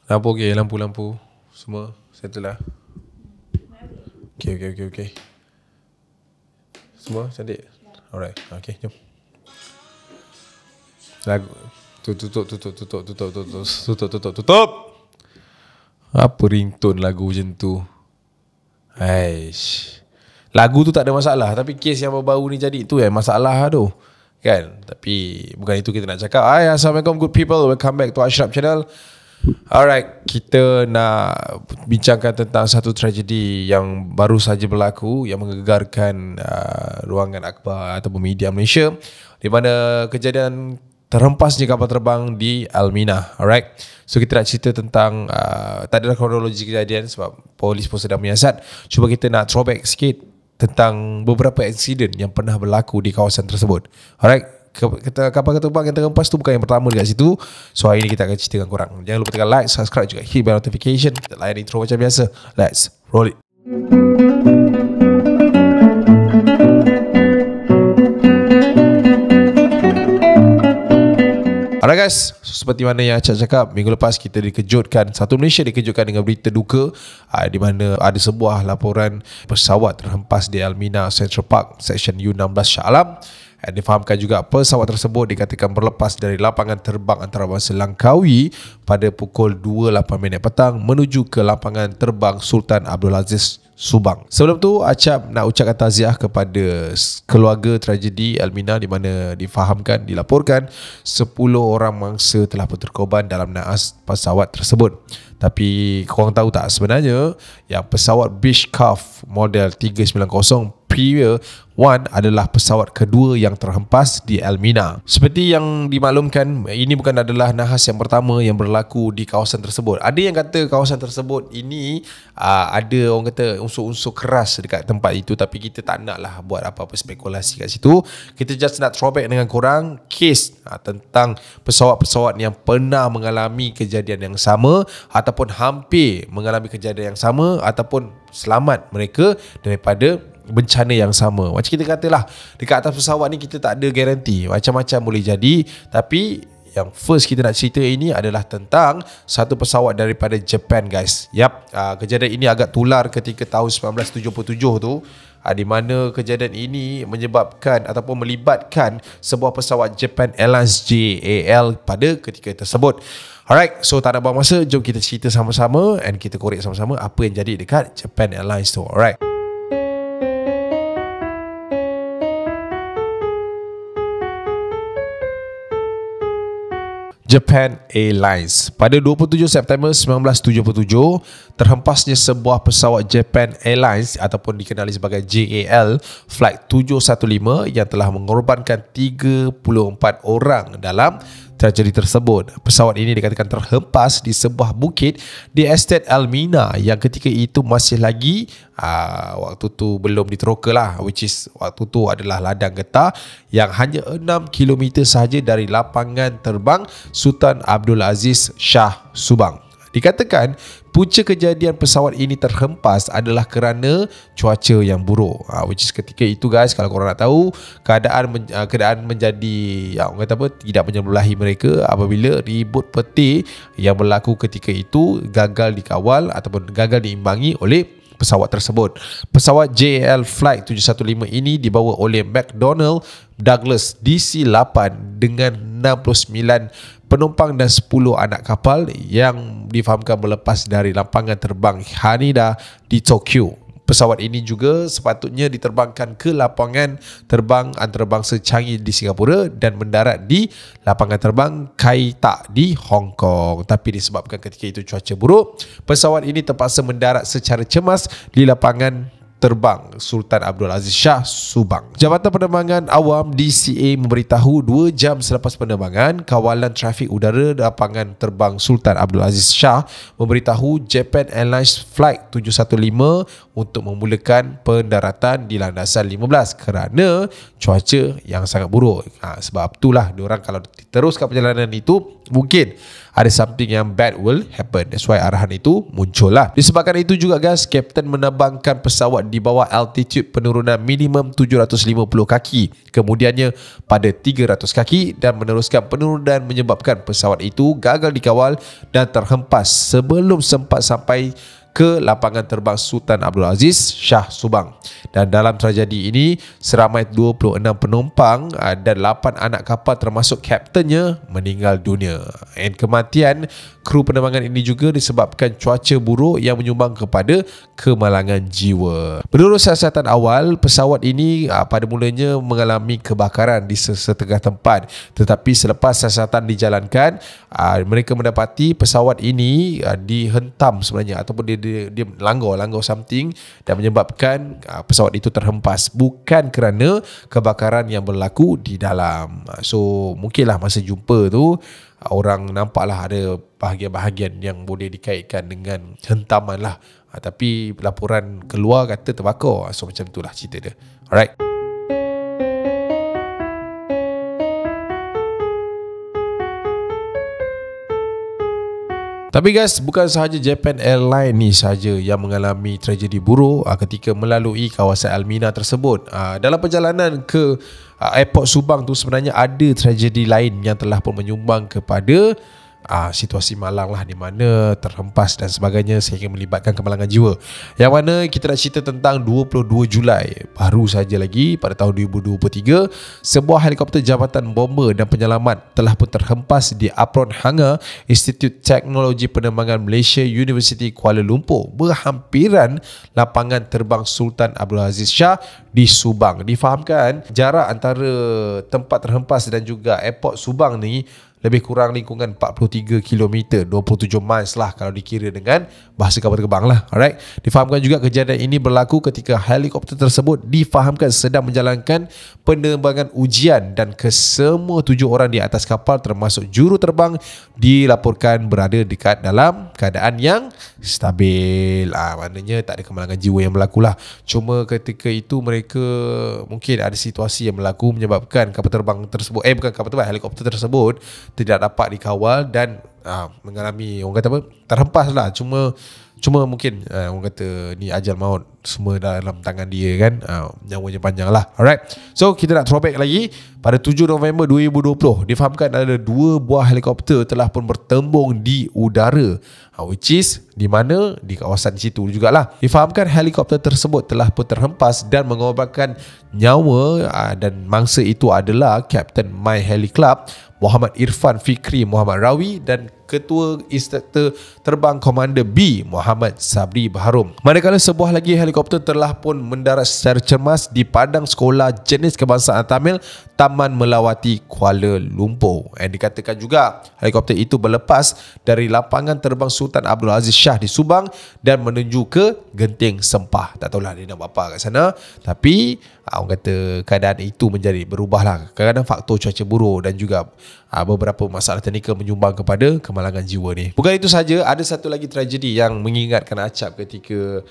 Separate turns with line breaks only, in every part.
Lampu okey, lampu-lampu semua settle lah. Okey. Semua cantik. Alright. Okey, jom. Lagu tutup. Apa ringtone lagu macam tu? Aish. Lagu tu tak ada masalah, tapi kes yang baru-baru ni jadi tu masalah tu. Kan? Tapi bukan itu kita nak cakap. Hai, Assalamualaikum good people. Welcome back to Ashraf Channel. Alright, kita nak bincangkan tentang satu tragedi yang baru saja berlaku yang menggegarkan ruangan akhbar ataupun media Malaysia, di mana kejadian terhempasnya kapal terbang di Almina. Alright, so kita nak cerita tentang tak adalah kronologi kejadian sebab polis pun sedang menyiasat. Cuba kita nak throwback sikit tentang beberapa insiden yang pernah berlaku di kawasan tersebut. Alright, kapal terbang yang terhempas tu bukan yang pertama dekat situ. So hari ni kita akan ceritakan korang. Jangan lupa tekan like, subscribe juga hit bell notification. Kita layan intro macam biasa. Let's roll it. Alright guys, seperti mana yang Acap cakap, minggu lepas kita dikejutkan, satu Malaysia dikejutkan dengan berita duka di mana ada sebuah laporan pesawat terhempas di Almina Central Park, Seksyen U16 Shah Alam. Difahamkan juga pesawat tersebut dikatakan berlepas dari lapangan terbang antarabangsa Langkawi pada pukul 2.08 petang menuju ke lapangan terbang Sultan Abdul Aziz Subang. Sebelum tu Acap nak ucapkan taziah kepada keluarga tragedi Almina di mana difahamkan, dilaporkan 10 orang mangsa telah pun terkorban dalam naas pesawat tersebut. Tapi korang tahu tak sebenarnya yang pesawat Beechcraft model 390 Premier One adalah pesawat kedua yang terhempas di Almina. Seperti yang dimaklumkan, ini bukan adalah nahas yang pertama yang berlaku di kawasan tersebut. Ada yang kata kawasan tersebut ini ada orang kata unsur-unsur keras dekat tempat itu, tapi kita tak naklah buat apa-apa spekulasi kat situ. Kita just nak throwback dengan korang kes tentang pesawat-pesawat yang pernah mengalami kejadian yang sama ataupun hampir mengalami kejadian yang sama ataupun selamat mereka daripada bencana yang sama. Macam kita katalah, dekat atas pesawat ni kita tak ada garanti, macam-macam boleh jadi. Tapi yang first kita nak cerita ini adalah tentang satu pesawat daripada Japan guys. Kejadian ini agak tular ketika tahun 1977 tu, di mana kejadian ini menyebabkan ataupun melibatkan sebuah pesawat Japan Airlines JAL pada ketika tersebut. Alright, so tak nak buang masa, jom kita cerita sama-sama and kita korek sama-sama apa yang jadi dekat Japan Airlines tu. Alright, Japan Airlines. Pada 27 September 1977, terhempasnya sebuah pesawat Japan Airlines ataupun dikenali sebagai JAL Flight 715 yang telah mengorbankan 34 orang dalam tragedi tersebut. Pesawat ini dikatakan terhempas di sebuah bukit di Estate Almina yang ketika itu masih lagi waktu tu belum diteroka lah, which is waktu tu adalah ladang getah yang hanya 6 km sahaja dari lapangan terbang Sultan Abdul Aziz Shah Subang. Dikatakan punca kejadian pesawat ini terhempas adalah kerana cuaca yang buruk, which is ketika itu guys, kalau korang nak tahu, keadaan menjadi orang kata apa, tidak menyebelahi mereka apabila ribut peti yang berlaku ketika itu gagal dikawal ataupun gagal diimbangi oleh pesawat tersebut. Pesawat JAL Flight 715 ini dibawa oleh McDonnell Douglas DC-8 dengan 69 penumpang dan 10 anak kapal yang difahamkan berlepas dari lapangan terbang Haneda di Tokyo. Pesawat ini juga sepatutnya diterbangkan ke lapangan terbang antarabangsa Changi di Singapura dan mendarat di lapangan terbang Kai Tak di Hong Kong. Tapi disebabkan ketika itu cuaca buruk, pesawat ini terpaksa mendarat secara cemas di lapangan terbang Sultan Abdul Aziz Shah Subang. Jabatan Penerbangan Awam DCA memberitahu 2 jam selepas penerbangan, kawalan trafik udara lapangan terbang Sultan Abdul Aziz Shah memberitahu Japan Airlines Flight 715 untuk memulakan pendaratan di landasan 15 kerana cuaca yang sangat buruk. Sebab itulah diorang kalau diteruskan perjalanan itu mungkin ada something yang bad will happen. That's why arahan itu muncul lah. Disebabkan itu juga guys, kapten menerbangkan pesawat di bawah altitude penurunan minimum 750 kaki, kemudiannya pada 300 kaki dan meneruskan penurunan menyebabkan pesawat itu gagal dikawal dan terhempas sebelum sempat sampai ke lapangan terbang Sultan Abdul Aziz Shah Subang. Dan dalam tragedi ini, seramai 26 penumpang dan 8 anak kapal termasuk kaptennya meninggal dunia. Dan kematian kru penerbangan ini juga disebabkan cuaca buruk yang menyumbang kepada kemalangan jiwa. Menurut siasatan awal, pesawat ini pada mulanya mengalami kebakaran di setengah tempat, tetapi selepas siasatan dijalankan, mereka mendapati pesawat ini dihentam sebenarnya, ataupun dia langgar something dan menyebabkan pesawat itu terhempas, bukan kerana kebakaran yang berlaku di dalam. So mungkinlah masa jumpa tu orang nampaklah ada bahagian-bahagian yang boleh dikaitkan dengan hentaman lah, tapi laporan keluar kata terbakar. So macam itulah cerita dia. Alright. Tapi guys, bukan sahaja Japan Airlines ni sahaja yang mengalami tragedi buruk ketika melalui kawasan Almina tersebut. Dalam perjalanan ke airport Subang tu sebenarnya ada tragedi lain yang telah pun menyumbang kepada situasi malang lah, di mana terhempas dan sebagainya sehingga melibatkan kemalangan jiwa. Yang mana kita nak cerita tentang 22 Julai baru saja lagi pada tahun 2023, sebuah helikopter Jabatan Bomber dan Penyelamat telah pun terhempas di apron hangar Institut Teknologi Penerbangan Malaysia University Kuala Lumpur, berhampiran lapangan terbang Sultan Abdul Aziz Shah di Subang. Difahamkan jarak antara tempat terhempas dan juga airport Subang ni lebih kurang lingkungan 43 km, 27 miles lah kalau dikira dengan bahasa kapal terbang lah. Alright. Difahamkan juga kejadian ini berlaku ketika helikopter tersebut difahamkan sedang menjalankan penerbangan ujian dan kesemua 7 orang di atas kapal termasuk juru terbang dilaporkan berada dekat dalam keadaan yang stabil. Maknanya tak ada kemalangan jiwa yang berlaku lah. Cuma ketika itu mereka mungkin ada situasi yang berlaku menyebabkan kapal terbang tersebut, bukan kapal terbang, helikopter tersebut tidak dapat dikawal dan mengalami, orang kata apa, terhempas lah. Cuma mungkin orang kata ni ajal maut, semua dalam tangan dia kan, nyawanya panjang lah. Alright. So kita nak throwback lagi. Pada 7 November 2020 difahamkan ada 2 buah helikopter telah pun bertembung di udara, which is di mana, di kawasan situ jugalah. Difahamkan helikopter tersebut telah pun terhempas dan mengorbankan nyawa dan mangsa itu adalah Kapten My Heli Club Muhammad Irfan Fikri Muhammad Rawi dan Ketua Instruktur Terbang Komander B Muhammad Sabri Baharum. Manakala sebuah lagi helikopter telah pun mendarat secara cermas di padang sekolah jenis kebangsaan Tamil Taman Melawati Kuala Lumpur. Dikatakan juga helikopter itu berlepas dari lapangan terbang Sultan Abdul Aziz Shah di Subang dan menuju ke Genting Sempah. Tak tahulah dia nak buat apa kat sana, tapi orang kata keadaan itu menjadi berubahlah. Kadang-kadang faktor cuaca buruk dan juga beberapa masalah teknikal menyumbang kepada kemalangan jiwa ni. Bukan itu saja, ada satu lagi tragedi yang mengingatkan acap ketika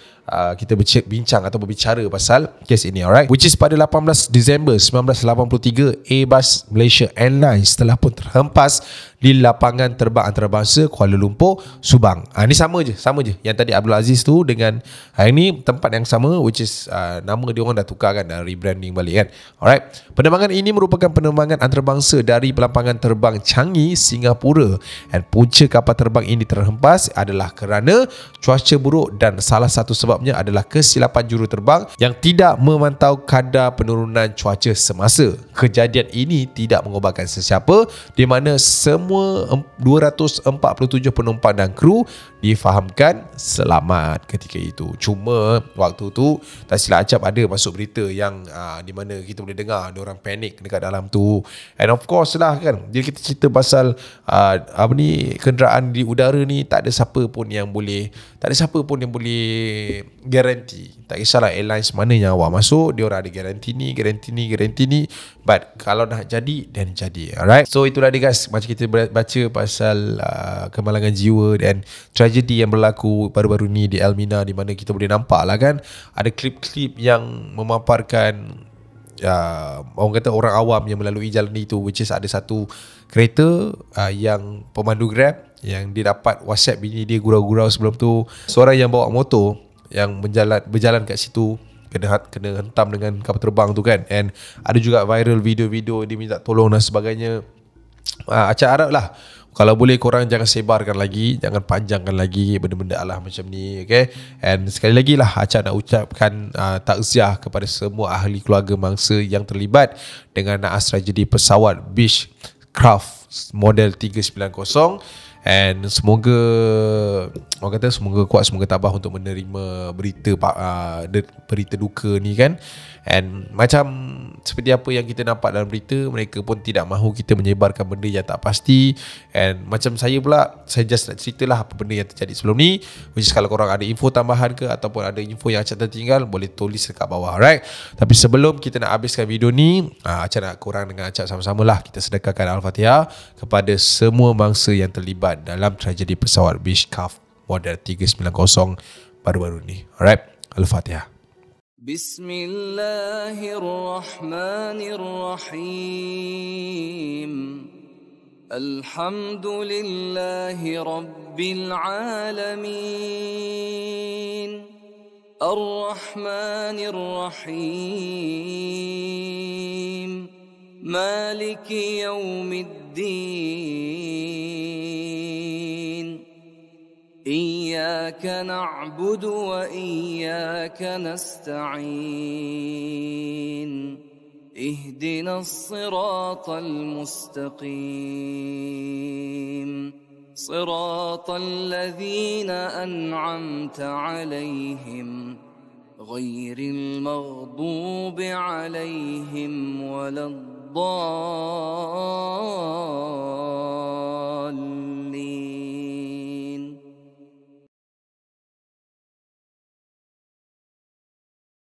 kita bincang atau berbicara pasal kes ini, alright, which is pada 18 Disember 1983, Airbus Malaysia Airlines telah pun terhempas di lapangan terbang antarabangsa Kuala Lumpur, Subang. Ini sama je yang tadi Abdul Aziz tu dengan ini tempat yang sama, which is nama dia orang dah tukar kan, dah rebranding balik kan. Alright. Penerbangan ini merupakan penerbangan antarabangsa dari pelampangan terbang Changi, Singapura, dan punca kapal terbang ini terhempas adalah kerana cuaca buruk dan salah satu sebabnya adalah kesilapan juru terbang yang tidak memantau kadar penurunan cuaca semasa. Kejadian ini tidak mengobatkan sesiapa, di mana semua 247 penumpang dan kru difahamkan selamat ketika itu. Cuma waktu tu tak silap acap ada masuk berita yang di mana kita boleh dengar ada orang panik dekat dalam tu. And of course lah kan, bila kita cerita pasal kenderaan di udara ni, tak ada siapa pun yang boleh garanti. Tak kisahlah airlines mana yang awak masuk, dia orang ada garanti ni. But kalau nak jadi, dan jadi. Alright. So itulah dia guys, macam kita baca pasal kemalangan jiwa dan tragedi yang berlaku baru-baru ni di Almina, di mana kita boleh nampak lah kan, ada klip-klip yang memaparkan orang kata orang awam yang melalui jalan itu, which is ada satu kereta yang pemandu Grab yang dia dapat WhatsApp bini dia gurau-gurau sebelum tu, seorang yang bawa motor yang berjalan kat situ kena hentam dengan kapal terbang tu kan. And ada juga viral video-video dia minta tolong dan sebagainya. Acap harap lah kalau boleh korang jangan sebarkan lagi, jangan panjangkan lagi benda-benda alah macam ni, okay? And sekali lagi lah Acap nak ucapkan takziah kepada semua ahli keluarga mangsa yang terlibat dengan naas tragedi pesawat Beechcraft model 390. And semoga orang kata semoga kuat, semoga tabah untuk menerima berita duka ni kan. And macam seperti apa yang kita nampak dalam berita, mereka pun tidak mahu kita menyebarkan benda yang tak pasti. And macam saya pula, saya just nak ceritalah apa benda yang terjadi sebelum ni, which is kalau korang ada info tambahan ke ataupun ada info yang Acap tertinggal, boleh tulis dekat bawah, alright? Tapi sebelum kita nak habiskan video ni, Acap nak korang dengan Acap sama-sama lah kita sedekahkan Al-Fatihah kepada semua bangsa yang terlibat dalam tragedi pesawat Beechcraft model 390 baru-baru ni. Alright, Al-Fatihah.
Bismillahirrahmanirrahim. Alhamdulillahi rabbil alamin. Ar-Rahmanir-Rahim. Maliki yawmiddin. إياك نعبد وإياك نستعين اهدنا الصراط المستقيم صراط الذين أنعمت عليهم غير المغضوب عليهم ولا الضالين